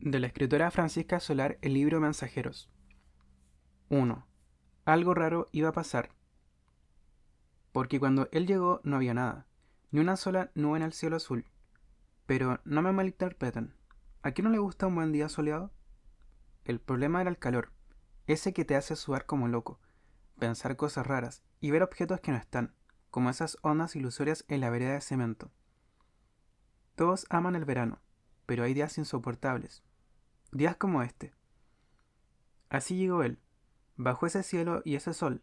De la escritora Francisca Solar, el libro Mensajeros. 1. Algo raro iba a pasar, porque cuando él llegó no había nada, ni una sola nube en el cielo azul. Pero no me malinterpreten, ¿a quién no le gusta un buen día soleado? El problema era el calor, ese que te hace sudar como loco, pensar cosas raras y ver objetos que no están, como esas ondas ilusorias en la vereda de cemento. Todos aman el verano, pero hay días insoportables, días como este. Así llegó él, bajo ese cielo y ese sol,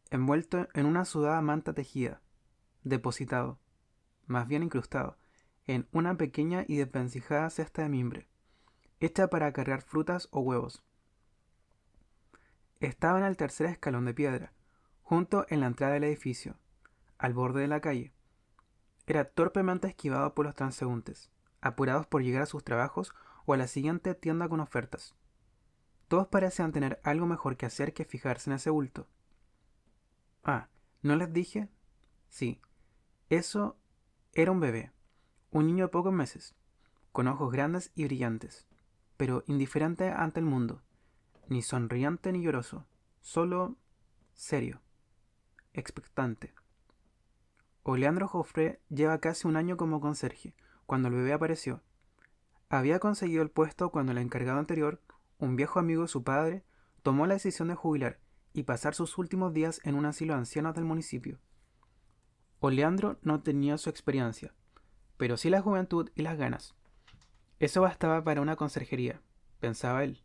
envuelto en una sudada manta tejida, depositado, más bien incrustado, en una pequeña y desvencijada cesta de mimbre, hecha para cargar frutas o huevos. Estaba en el tercer escalón de piedra, junto en la entrada del edificio, al borde de la calle. Era torpemente esquivado por los transeúntes, apurados por llegar a sus trabajos o a la siguiente tienda con ofertas. Todos parecían tener algo mejor que hacer que fijarse en ese bulto. Ah, ¿no les dije? Sí, eso era un bebé, un niño de pocos meses, con ojos grandes y brillantes, pero indiferente ante el mundo, ni sonriente ni lloroso, solo serio, expectante. Oleandro Joffre lleva casi un año como conserje, cuando el bebé apareció. Había conseguido el puesto cuando el encargado anterior, un viejo amigo de su padre, tomó la decisión de jubilar y pasar sus últimos días en un asilo de ancianos del municipio. Oleandro no tenía su experiencia, pero sí la juventud y las ganas. Eso bastaba para una conserjería, pensaba él,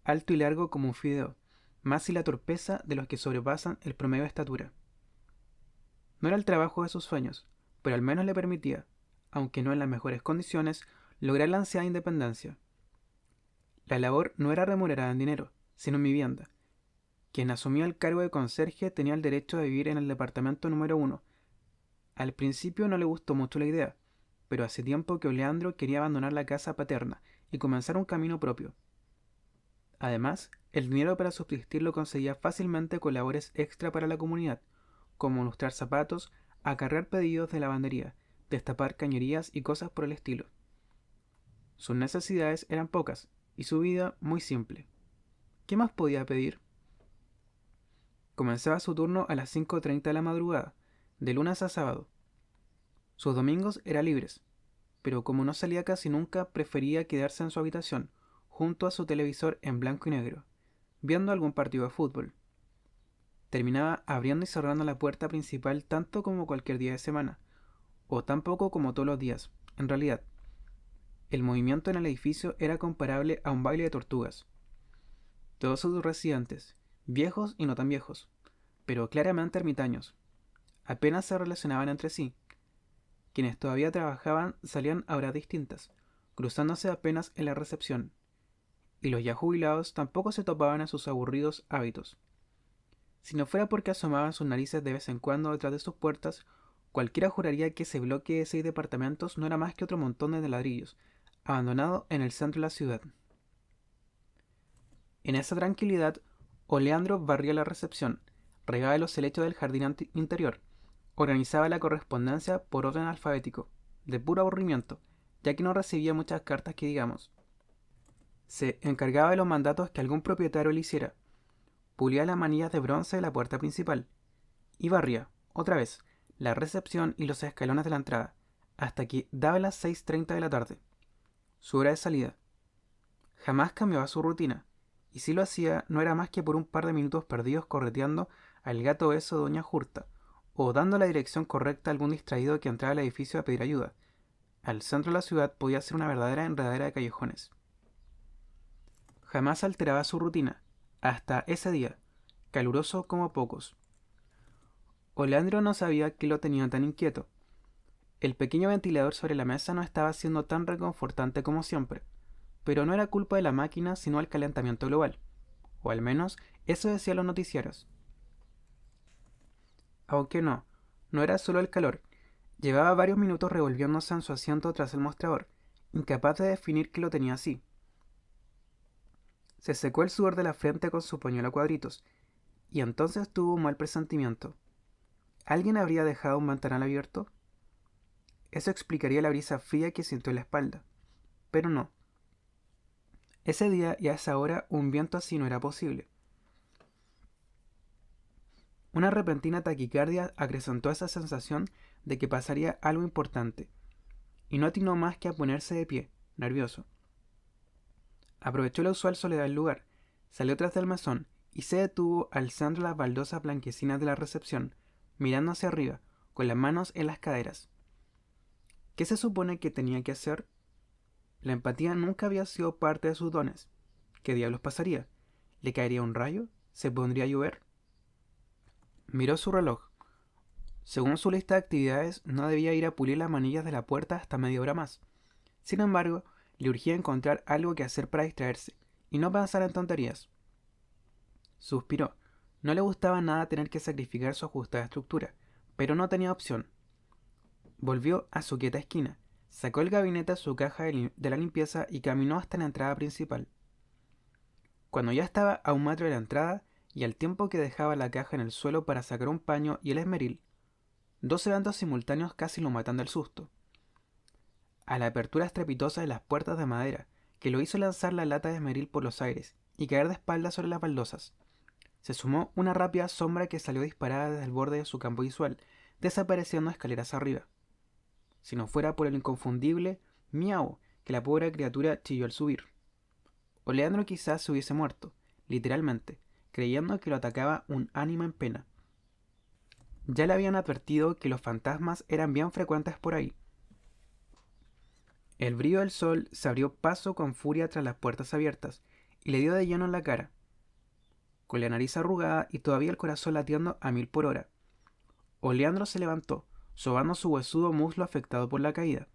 alto y largo como un fideo, más si la torpeza de los que sobrepasan el promedio de estatura. No era el trabajo de sus sueños, pero al menos le permitía, aunque no en las mejores condiciones, lograr la ansiada independencia. La labor no era remunerada en dinero, sino en vivienda. Quien asumía el cargo de conserje tenía el derecho de vivir en el departamento número 1. Al principio no le gustó mucho la idea, pero hace tiempo que Oleandro quería abandonar la casa paterna y comenzar un camino propio. Además, el dinero para subsistir lo conseguía fácilmente con labores extra para la comunidad, como lustrar zapatos, acarrear pedidos de lavandería, destapar cañerías y cosas por el estilo. Sus necesidades eran pocas y su vida muy simple. ¿Qué más podía pedir? Comenzaba su turno a las 5:30 de la madrugada, de lunes a sábado. Sus domingos eran libres, pero como no salía casi nunca, prefería quedarse en su habitación, junto a su televisor en blanco y negro, viendo algún partido de fútbol. Terminaba abriendo y cerrando la puerta principal tanto como cualquier día de semana, o tan poco como todos los días. En realidad, el movimiento en el edificio era comparable a un baile de tortugas. Todos sus residentes, viejos y no tan viejos, pero claramente ermitaños, apenas se relacionaban entre sí. Quienes todavía trabajaban salían a horas distintas, cruzándose apenas en la recepción, y los ya jubilados tampoco se topaban en sus aburridos hábitos. Si no fuera porque asomaban sus narices de vez en cuando detrás de sus puertas, cualquiera juraría que ese bloque de 6 departamentos no era más que otro montón de ladrillos, abandonado en el centro de la ciudad. En esa tranquilidad, Oleandro barría la recepción, regaba los helechos del jardín interior, organizaba la correspondencia por orden alfabético, de puro aburrimiento, ya que no recibía muchas cartas que digamos. Se encargaba de los mandatos que algún propietario le hiciera, pulía las manillas de bronce de la puerta principal, y barría, otra vez, la recepción y los escalones de la entrada, hasta que daba las 6:30 de la tarde, su hora de salida. Jamás cambiaba su rutina, y si lo hacía no era más que por un par de minutos perdidos correteando al gato beso de Doña Jurta, o dando la dirección correcta a algún distraído que entraba al edificio a pedir ayuda. Al centro de la ciudad podía ser una verdadera enredadera de callejones. Jamás alteraba su rutina, hasta ese día, caluroso como pocos. Oleandro no sabía qué lo tenía tan inquieto. El pequeño ventilador sobre la mesa no estaba siendo tan reconfortante como siempre, pero no era culpa de la máquina sino el calentamiento global, o al menos eso decían los noticieros. Aunque no, no era solo el calor. Llevaba varios minutos revolviéndose en su asiento tras el mostrador, incapaz de definir qué lo tenía así. Se secó el sudor de la frente con su pañuelo a cuadritos, y entonces tuvo un mal presentimiento. ¿Alguien habría dejado un ventanal abierto? Eso explicaría la brisa fría que sintió en la espalda. Pero no. Ese día y a esa hora un viento así no era posible. Una repentina taquicardia acrecentó esa sensación de que pasaría algo importante, y no atinó más que a ponerse de pie, nervioso. Aprovechó la usual soledad del lugar, salió tras del mesón y se detuvo alzando las baldosas blanquecinas de la recepción, mirando hacia arriba, con las manos en las caderas. ¿Qué se supone que tenía que hacer? La empatía nunca había sido parte de sus dones. ¿Qué diablos pasaría? ¿Le caería un rayo? ¿Se pondría a llover? Miró su reloj. Según su lista de actividades, no debía ir a pulir las manillas de la puerta hasta media hora más. Sin embargo, le urgía encontrar algo que hacer para distraerse, y no pensar en tonterías. Suspiró. No le gustaba nada tener que sacrificar su ajustada estructura, pero no tenía opción. Volvió a su quieta esquina, sacó el gabinete de su caja de la limpieza y caminó hasta la entrada principal. Cuando ya estaba a un metro de la entrada, y al tiempo que dejaba la caja en el suelo para sacar un paño y el esmeril, dos eventos simultáneos casi lo matan del susto. A la apertura estrepitosa de las puertas de madera, que lo hizo lanzar la lata de esmeril por los aires y caer de espaldas sobre las baldosas, se sumó una rápida sombra que salió disparada desde el borde de su campo visual, desapareciendo escaleras arriba. Si no fuera por el inconfundible miau que la pobre criatura chilló al subir. Oleandro quizás se hubiese muerto, literalmente, creyendo que lo atacaba un ánima en pena. Ya le habían advertido que los fantasmas eran bien frecuentes por ahí. El brillo del sol se abrió paso con furia tras las puertas abiertas y le dio de lleno en la cara, con la nariz arrugada y todavía el corazón latiendo a 1000 por hora. Oleandro se levantó, sobando su huesudo muslo afectado por la caída,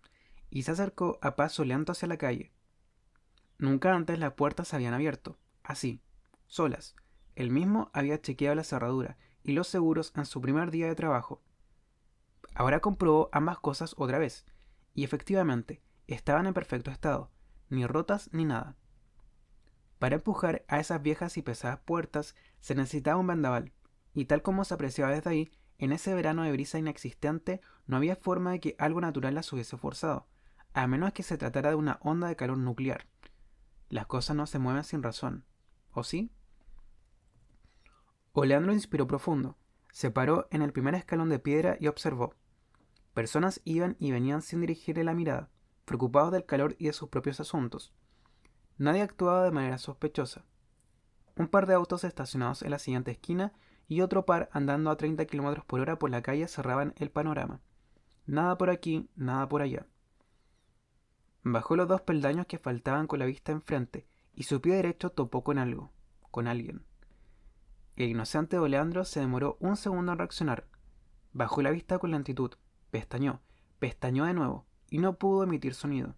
y se acercó a paso lento hacia la calle. Nunca antes las puertas se habían abierto, así, solas. Él mismo había chequeado la cerradura y los seguros en su primer día de trabajo. Ahora comprobó ambas cosas otra vez, y efectivamente, estaban en perfecto estado, ni rotas ni nada. Para empujar a esas viejas y pesadas puertas se necesitaba un vendaval, y tal como se apreciaba desde ahí, en ese verano de brisa inexistente no había forma de que algo natural las hubiese forzado, a menos que se tratara de una onda de calor nuclear. Las cosas no se mueven sin razón, ¿o sí? Oleandro inspiró profundo, se paró en el primer escalón de piedra y observó. Personas iban y venían sin dirigirle la mirada, preocupados del calor y de sus propios asuntos. Nadie actuaba de manera sospechosa. Un par de autos estacionados en la siguiente esquina y otro par andando a 30 km por hora por la calle cerraban el panorama. Nada por aquí, nada por allá. Bajó los 2 peldaños que faltaban con la vista enfrente y su pie derecho topó con algo, con alguien. El inocente Oleandro se demoró un segundo en reaccionar. Bajó la vista con lentitud, pestañeó, pestañeó de nuevo y no pudo emitir sonido.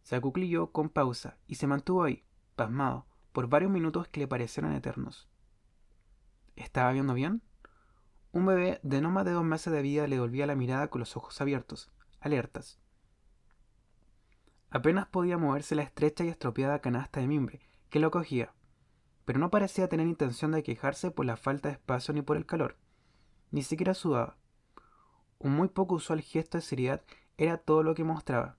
Se acuclilló con pausa y se mantuvo ahí, pasmado, por varios minutos que le parecieron eternos. ¿Estaba viendo bien? Un bebé de no más de 2 meses de vida le volvía la mirada con los ojos abiertos, alertas. Apenas podía moverse la estrecha y estropeada canasta de mimbre que lo cogía, pero no parecía tener intención de quejarse por la falta de espacio ni por el calor. Ni siquiera sudaba. Un muy poco usual gesto de seriedad era todo lo que mostraba.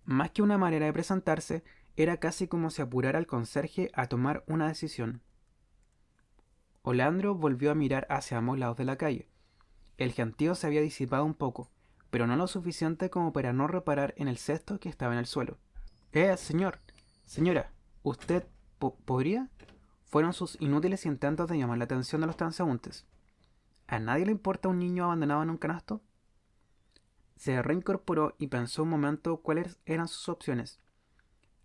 Más que una manera de presentarse, era casi como si apurara al conserje a tomar una decisión. Oleandro volvió a mirar hacia ambos lados de la calle. El gentío se había disipado un poco, pero no lo suficiente como para no reparar en el cesto que estaba en el suelo. Señor, señora, ¿usted podría? Fueron sus inútiles intentos de llamar la atención de los transeúntes. ¿A nadie le importa un niño abandonado en un canasto? Se reincorporó y pensó un momento cuáles eran sus opciones.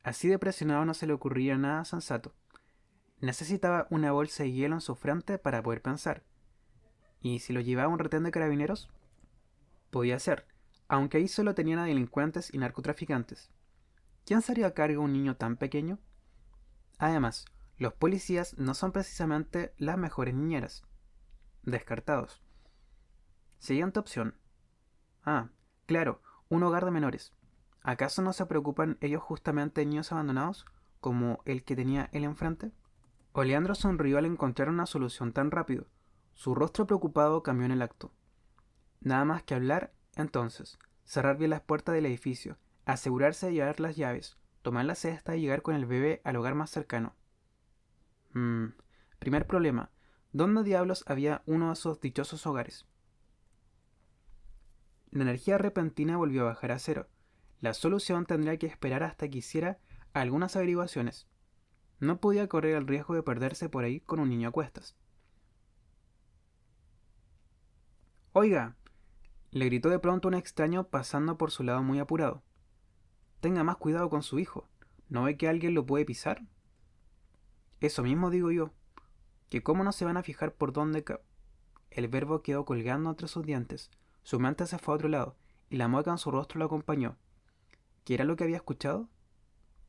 Así de presionado no se le ocurría nada sensato. Necesitaba una bolsa de hielo en su frente para poder pensar. ¿Y si lo llevaba a un retén de carabineros? Podía ser, aunque ahí solo tenían a delincuentes y narcotraficantes. ¿Quién se haría cargo de un niño tan pequeño? Además, los policías no son precisamente las mejores niñeras. Descartados. Siguiente opción. Ah, claro, un hogar de menores. ¿Acaso no se preocupan ellos justamente de niños abandonados, como el que tenía él enfrente? Oleandro sonrió al encontrar una solución tan rápido. Su rostro preocupado cambió en el acto. Nada más que hablar, entonces, cerrar bien las puertas del edificio, asegurarse de llevar las llaves, tomar la cesta y llegar con el bebé al hogar más cercano. Primer problema. ¿Dónde diablos había uno de esos dichosos hogares? La energía repentina volvió a bajar a cero. La solución tendría que esperar hasta que hiciera algunas averiguaciones. No podía correr el riesgo de perderse por ahí con un niño a cuestas. «Oiga», le gritó de pronto un extraño pasando por su lado muy apurado. «Tenga más cuidado con su hijo. ¿No ve que alguien lo puede pisar?» «Eso mismo digo yo. Que cómo no se van a fijar por dónde El verbo quedó colgando entre sus dientes. Su mente se fue a otro lado, y la mueca en su rostro lo acompañó. ¿Qué era lo que había escuchado?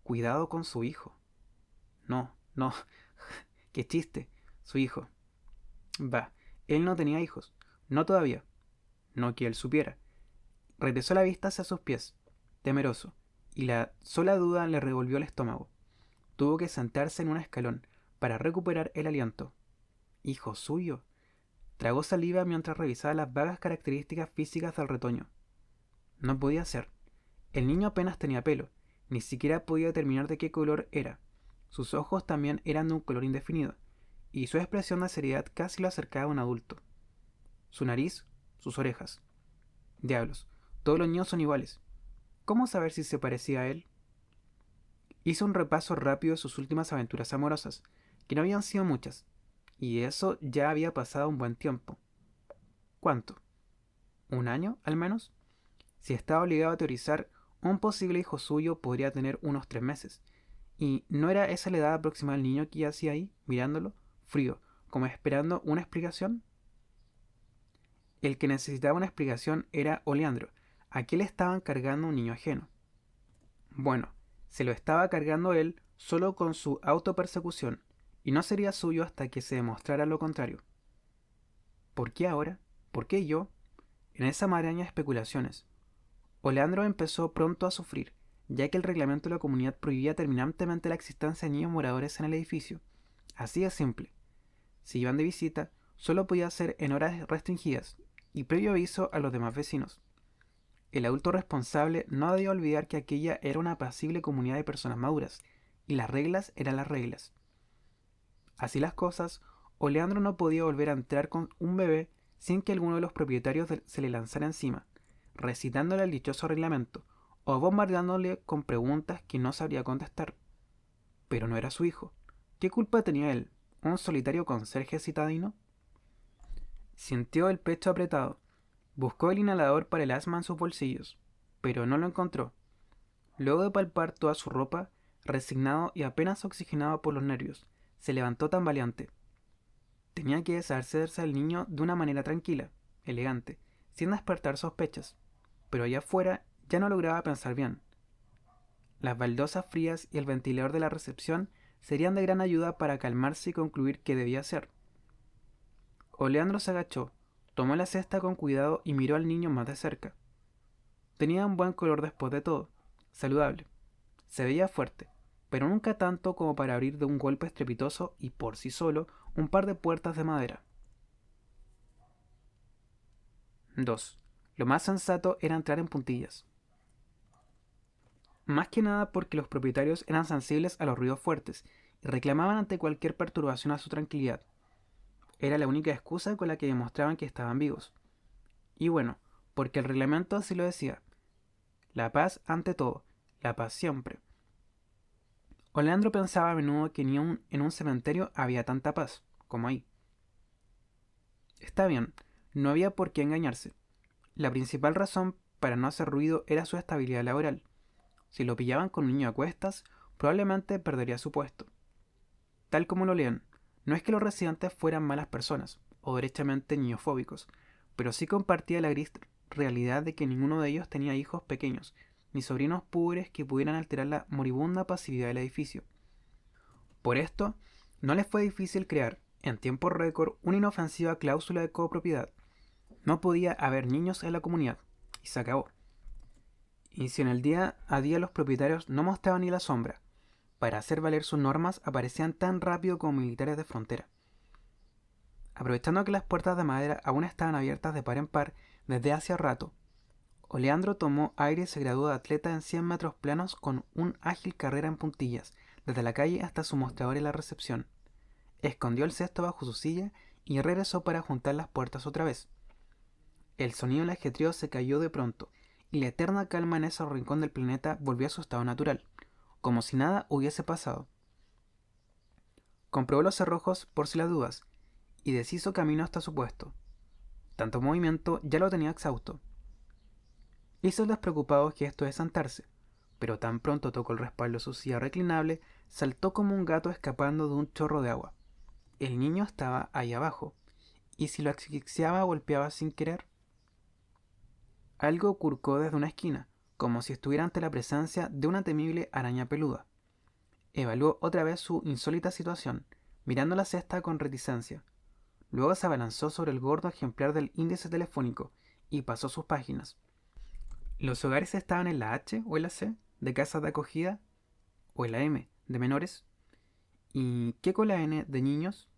Cuidado con su hijo. No, no, qué chiste. Su hijo. Bah, él no tenía hijos. No todavía. No que él supiera. Regresó la vista hacia sus pies, temeroso, y la sola duda le revolvió el estómago. Tuvo que sentarse en un escalón para recuperar el aliento. ¿Hijo suyo? Tragó saliva mientras revisaba las vagas características físicas del retoño. No podía ser. El niño apenas tenía pelo, ni siquiera podía determinar de qué color era. Sus ojos también eran de un color indefinido, y su expresión de seriedad casi lo acercaba a un adulto. Su nariz, sus orejas. Diablos, todos los niños son iguales. ¿Cómo saber si se parecía a él? Hizo un repaso rápido de sus últimas aventuras amorosas, que no habían sido muchas, y eso ya había pasado un buen tiempo. ¿Cuánto? ¿Un año, al menos? Si estaba obligado a teorizar, un posible hijo suyo podría tener unos 3 meses. ¿Y no era esa la edad aproximada del niño que yacía ahí, mirándolo, frío, como esperando una explicación? El que necesitaba una explicación era Oleandro. ¿A qué le estaban cargando un niño ajeno? Bueno, se lo estaba cargando él solo con su autopersecución, y no sería suyo hasta que se demostrara lo contrario. ¿Por qué ahora? ¿Por qué yo? En esa maraña de especulaciones, Oleandro empezó pronto a sufrir, ya que el reglamento de la comunidad prohibía terminantemente la existencia de niños moradores en el edificio. Así de simple. Si iban de visita, solo podía ser en horas restringidas, y previo aviso a los demás vecinos. El adulto responsable no debía olvidar que aquella era una apacible comunidad de personas maduras, y las reglas eran las reglas. Así las cosas, Oleandro no podía volver a entrar con un bebé sin que alguno de los propietarios se le lanzara encima, recitándole el dichoso reglamento, o bombardeándole con preguntas que no sabría contestar. Pero no era su hijo. ¿Qué culpa tenía él, un solitario conserje citadino? Sintió el pecho apretado. Buscó el inhalador para el asma en sus bolsillos, pero no lo encontró. Luego de palpar toda su ropa, resignado y apenas oxigenado por los nervios, se levantó tambaleante. Tenía que deshacerse del niño de una manera tranquila, elegante, sin despertar sospechas, pero allá afuera ya no lograba pensar bien. Las baldosas frías y el ventilador de la recepción serían de gran ayuda para calmarse y concluir qué debía hacer. Oleandro se agachó, tomó la cesta con cuidado y miró al niño más de cerca. Tenía un buen color después de todo, saludable. Se veía fuerte, pero nunca tanto como para abrir de un golpe estrepitoso y por sí solo un par de puertas de madera. 2. Lo más sensato era entrar en puntillas. Más que nada porque los propietarios eran sensibles a los ruidos fuertes y reclamaban ante cualquier perturbación a su tranquilidad. Era la única excusa con la que demostraban que estaban vivos. Y bueno, porque el reglamento así lo decía. La paz ante todo, la paz siempre. Oleandro pensaba a menudo que ni en un cementerio había tanta paz como ahí. Está bien, no había por qué engañarse. La principal razón para no hacer ruido era su estabilidad laboral. Si lo pillaban con un niño a cuestas, probablemente perdería su puesto. Tal como lo leen, no es que los residentes fueran malas personas, o derechamente niñofóbicos, pero sí compartía la gris realidad de que ninguno de ellos tenía hijos pequeños, ni sobrinos púberes que pudieran alterar la moribunda pasividad del edificio. Por esto, no les fue difícil crear, en tiempo récord, una inofensiva cláusula de copropiedad. No podía haber niños en la comunidad, y se acabó. Y si en el día a día los propietarios no mostraban ni la sombra, para hacer valer sus normas aparecían tan rápido como militares de frontera. Aprovechando que las puertas de madera aún estaban abiertas de par en par desde hacía rato, Oleandro tomó aire y se graduó de atleta en 100 metros planos con un ágil carrera en puntillas, desde la calle hasta su mostrador en la recepción. Escondió el cesto bajo su silla y regresó para juntar las puertas otra vez. El sonido del ajetreo se cayó de pronto, y la eterna calma en ese rincón del planeta volvió a su estado natural, como si nada hubiese pasado. Comprobó los cerrojos por si las dudas, y deshizo camino hasta su puesto. Tanto movimiento ya lo tenía exhausto. Hizo el despreocupado gesto de sentarse, pero tan pronto tocó el respaldo de su silla reclinable, saltó como un gato escapando de un chorro de agua. El niño estaba ahí abajo, y si lo asfixiaba o golpeaba sin querer. Algo curcó desde una esquina, como si estuviera ante la presencia de una temible araña peluda. Evaluó otra vez su insólita situación, mirando la cesta con reticencia. Luego se abalanzó sobre el gordo ejemplar del índice telefónico y pasó sus páginas. Los hogares estaban en la H o en la C, de casas de acogida, o en la M, de menores. ¿Y qué con la N, de niños?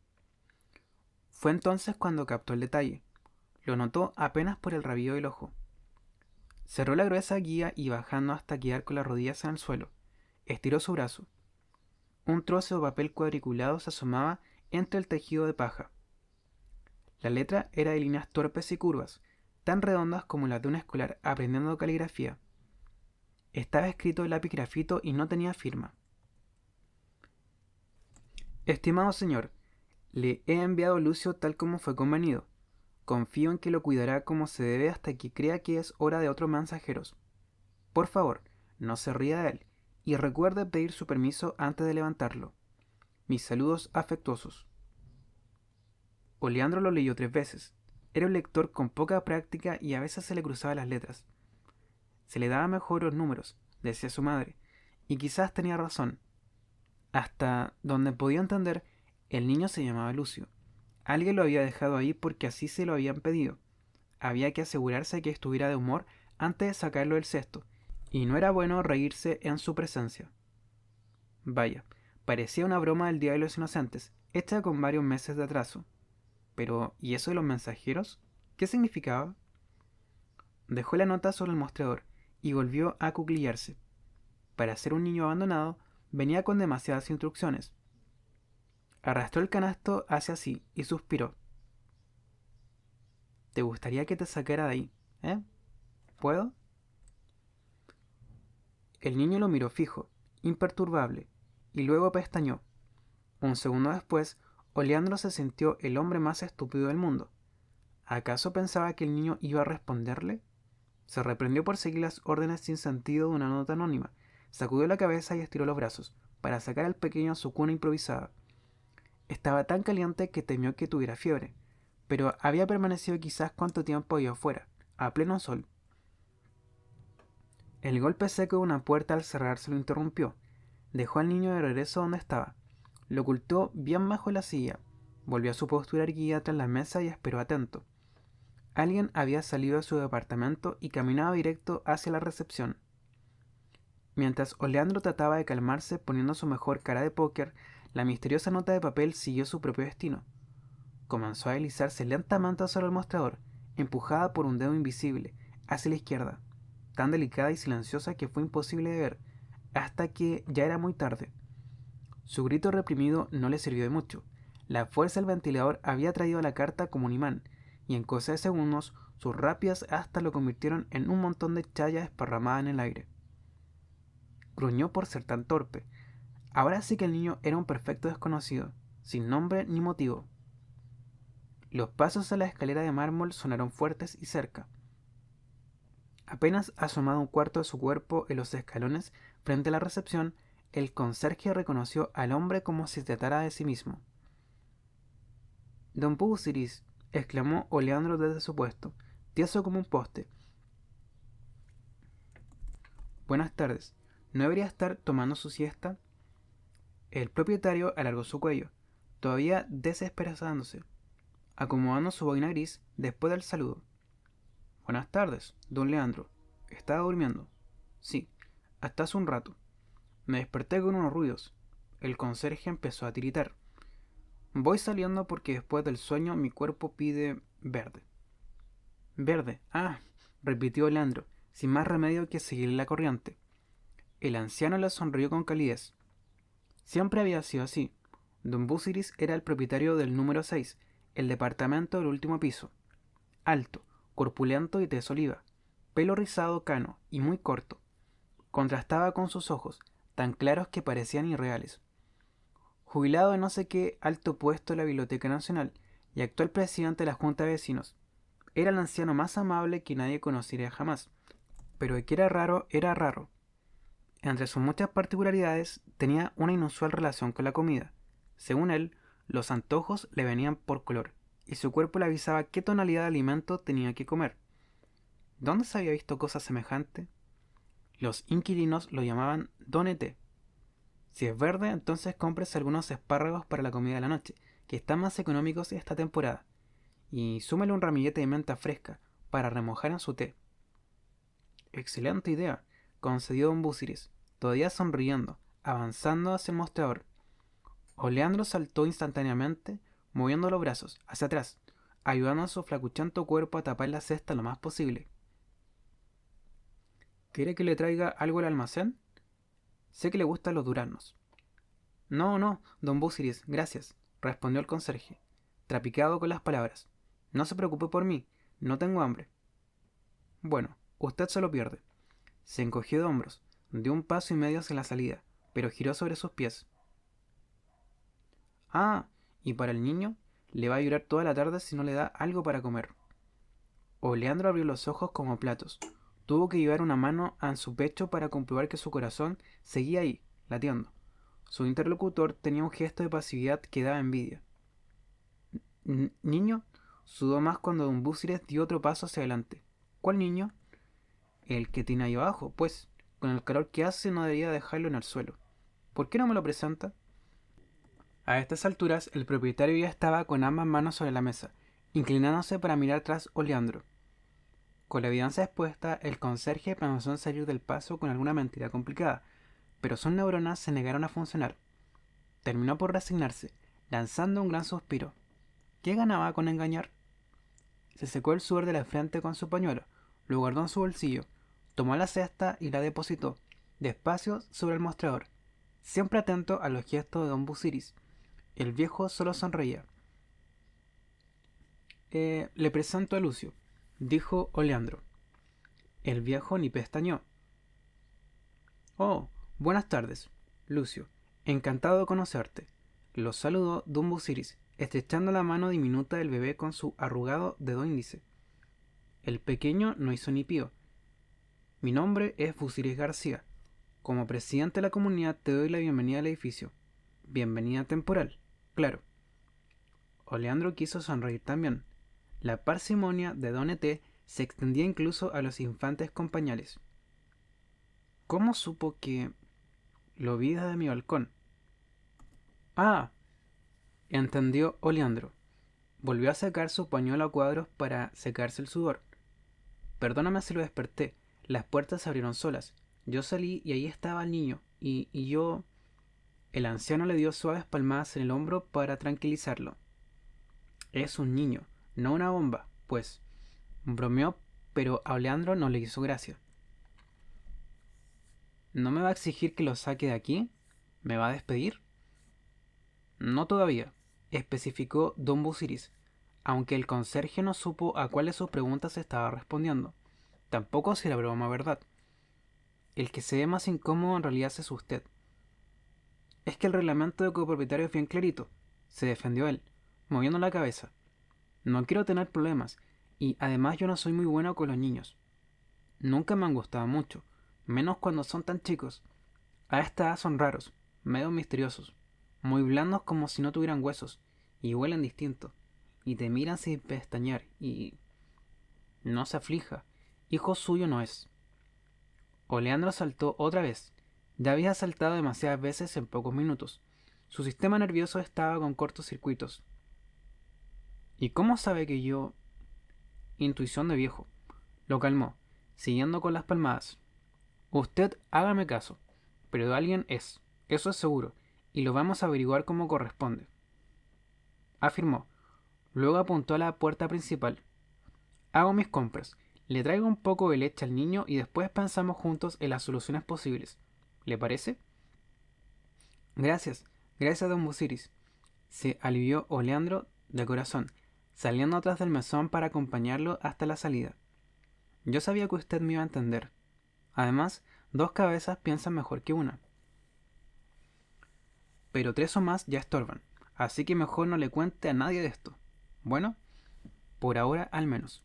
Fue entonces cuando captó el detalle. Lo notó apenas por el rabillo del ojo. Cerró la gruesa guía y bajando hasta quedar con las rodillas en el suelo, estiró su brazo. Un trozo de papel cuadriculado se asomaba entre el tejido de paja. La letra era de líneas torpes y curvas, tan redondas como las de un escolar aprendiendo caligrafía. Estaba escrito en lápiz grafito y no tenía firma. Estimado señor, le he enviado Lucio tal como fue convenido. Confío en que lo cuidará como se debe hasta que crea que es hora de otros mensajeros. Por favor, no se ría de él, y recuerde pedir su permiso antes de levantarlo. Mis saludos afectuosos. Oleandro lo leyó 3 veces. Era un lector con poca práctica y a veces se le cruzaban las letras. Se le daba mejor los números, decía su madre, y quizás tenía razón. Hasta donde podía entender, el niño se llamaba Lucio. Alguien lo había dejado ahí porque así se lo habían pedido. Había que asegurarse que estuviera de humor antes de sacarlo del cesto, y no era bueno reírse en su presencia. Vaya, parecía una broma del Día de los Inocentes, hecha con varios meses de atraso. Pero, ¿y eso de los mensajeros? ¿Qué significaba? Dejó la nota sobre el mostrador y volvió a acuclillarse. Para ser un niño abandonado, venía con demasiadas instrucciones. Arrastró el canasto hacia sí y suspiró. ¿Te gustaría que te sacara de ahí? ¿Puedo? El niño lo miró fijo, imperturbable, y luego pestañeó. Un segundo después, Oleandro se sintió el hombre más estúpido del mundo. ¿Acaso pensaba que el niño iba a responderle? Se reprendió por seguir las órdenes sin sentido de una nota anónima, sacudió la cabeza y estiró los brazos, para sacar al pequeño a su cuna improvisada. Estaba tan caliente que temió que tuviera fiebre, pero había permanecido quizás cuánto tiempo allá afuera, a pleno sol. El golpe seco de una puerta al cerrarse lo interrumpió. Dejó al niño de regreso donde estaba. Lo ocultó bien bajo la silla. Volvió a su postura erguida tras la mesa y esperó atento. Alguien había salido de su departamento y caminaba directo hacia la recepción. Mientras Oleandro trataba de calmarse poniendo su mejor cara de póker, la misteriosa nota de papel siguió su propio destino. Comenzó a deslizarse lentamente sobre el mostrador, empujada por un dedo invisible, hacia la izquierda, tan delicada y silenciosa que fue imposible de ver, hasta que ya era muy tarde. Su grito reprimido no le sirvió de mucho. La fuerza del ventilador había traído la carta como un imán, y en cosa de segundos sus rápidas astas lo convirtieron en un montón de chaya esparramada en el aire. Gruñó por ser tan torpe. Ahora sí que el niño era un perfecto desconocido, sin nombre ni motivo. Los pasos a la escalera de mármol sonaron fuertes y cerca. Apenas asomado un cuarto de su cuerpo en los escalones frente a la recepción, el conserje reconoció al hombre como si tratara de sí mismo. «Don Busiris», exclamó Oleandro desde su puesto, tieso como un poste. «Buenas tardes. ¿No debería estar tomando su siesta?» El propietario alargó su cuello, todavía desesperándose, acomodando su boina gris después del saludo. «Buenas tardes, don Leandro. ¿Estaba durmiendo?» «Sí, hasta hace un rato. Me desperté con unos ruidos». El conserje empezó a tiritar. «Voy saliendo porque después del sueño mi cuerpo pide verde». «Verde, ah», repitió Leandro, sin más remedio que seguirle la corriente. El anciano le sonrió con calidez. Siempre había sido así. Don Busiris era el propietario del número 6, el departamento del último piso. Alto, corpulento y tez oliva, pelo rizado cano y muy corto. Contrastaba con sus ojos, tan claros que parecían irreales. Jubilado de no sé qué alto puesto en la Biblioteca Nacional y actual presidente de la Junta de Vecinos, era el anciano más amable que nadie conociera jamás. Pero de que era raro, era raro. Entre sus muchas particularidades, tenía una inusual relación con la comida. Según él, los antojos le venían por color, y su cuerpo le avisaba qué tonalidad de alimento tenía que comer. ¿Dónde se había visto cosa semejante? Los inquilinos lo llamaban Don E.T. Si es verde, entonces cómprese algunos espárragos para la comida de la noche, que están más económicos esta temporada, y súmele un ramillete de menta fresca para remojar en su té. Excelente idea, concedió don Busiris, todavía sonriendo, avanzando hacia el mostrador. Oleandro saltó instantáneamente, moviendo los brazos hacia atrás, ayudando a su flacuchento cuerpo a tapar la cesta lo más posible. ¿Quiere que le traiga algo al almacén? Sé que le gustan los duraznos. No, no, don Busiris, gracias, respondió el conserje, trapicado con las palabras. No se preocupe por mí, no tengo hambre. Bueno, usted se lo pierde. Se encogió de hombros, dio un paso y medio hacia la salida, pero giró sobre sus pies. Ah, y para el niño, le va a llorar toda la tarde si no le da algo para comer. Oleandro abrió los ojos como platos. Tuvo que llevar una mano a su pecho para comprobar que su corazón seguía ahí, latiendo. Su interlocutor tenía un gesto de pasividad que daba envidia. ¿Niño? Sudó más cuando don Busiris dio otro paso hacia adelante. ¿Cuál niño? El que tiene ahí abajo, pues. Con el calor que hace no debería dejarlo en el suelo. ¿Por qué no me lo presenta? A estas alturas el propietario ya estaba con ambas manos sobre la mesa, inclinándose para mirar tras Oleandro. Con la evidencia expuesta, el conserje pensó en salir del paso con alguna mentira complicada, pero sus neuronas se negaron a funcionar. Terminó por resignarse, lanzando un gran suspiro. ¿Qué ganaba con engañar? Se secó el sudor de la frente con su pañuelo, lo guardó en su bolsillo, tomó la cesta y la depositó, despacio, sobre el mostrador, siempre atento a los gestos de don Busiris. El viejo solo sonreía. Le presento a Lucio, dijo Oleandro. El viejo ni pestañeó. Oh, buenas tardes, Lucio. Encantado de conocerte. Los saludó don Busiris, estrechando la mano diminuta del bebé con su arrugado dedo índice. El pequeño no hizo ni pío. Mi nombre es Busiris García. Como presidente de la comunidad te doy la bienvenida al edificio. Bienvenida temporal, claro. Oleandro quiso sonreír también. La parsimonia de Don E.T. se extendía incluso a los infantes con pañales. ¿Cómo supo que...? Lo vi desde mi balcón. Ah, entendió Oleandro. Volvió a sacar su pañuelo a cuadros para secarse el sudor. Perdóname si lo desperté. Las puertas se abrieron solas. Yo salí y ahí estaba el niño. Y yo... El anciano le dio suaves palmadas en el hombro para tranquilizarlo. Es un niño, no una bomba, pues. Bromeó, pero a Oleandro no le hizo gracia. ¿No me va a exigir que lo saque de aquí? ¿Me va a despedir? No todavía, especificó don Busiris, aunque el conserje no supo a cuál de sus preguntas estaba respondiendo. Tampoco si era broma verdad. El que se ve más incómodo en realidad es usted. Es que el reglamento de copropietario es bien clarito, se defendió él, moviendo la cabeza. No quiero tener problemas, y además yo no soy muy bueno con los niños. Nunca me han gustado mucho, menos cuando son tan chicos. A esta edad son raros, medio misteriosos, muy blandos como si no tuvieran huesos, y huelen distinto, y te miran sin pestañear, y... No se aflija, hijo suyo no es. Oleandro saltó otra vez. Ya había saltado demasiadas veces en pocos minutos. Su sistema nervioso estaba con cortocircuitos. ¿Y cómo sabe que yo...? Intuición de viejo. Lo calmó, siguiendo con las palmadas. Usted hágame caso, pero de alguien es, eso es seguro, y lo vamos a averiguar como corresponde. Afirmó. Luego apuntó a la puerta principal. Hago mis compras. Le traigo un poco de leche al niño y después pensamos juntos en las soluciones posibles. ¿Le parece? Gracias, gracias, don Busiris. Se alivió Oleandro de corazón, saliendo atrás del mesón para acompañarlo hasta la salida. Yo sabía que usted me iba a entender. Además, dos cabezas piensan mejor que una. Pero tres o más ya estorban, así que mejor no le cuente a nadie de esto. Bueno, por ahora al menos.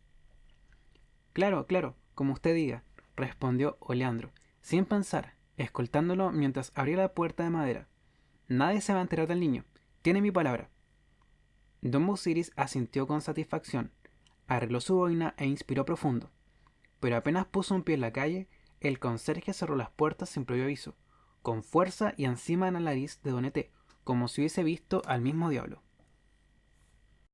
Claro, claro, como usted diga, respondió Oleandro, sin pensar, escoltándolo mientras abría la puerta de madera. Nadie se va a enterar del niño. Tiene mi palabra. Don Busiris asintió con satisfacción, arregló su boina e inspiró profundo. Pero apenas puso un pie en la calle, el conserje cerró las puertas sin previo aviso, con fuerza y encima de la nariz de Don Eté, como si hubiese visto al mismo diablo.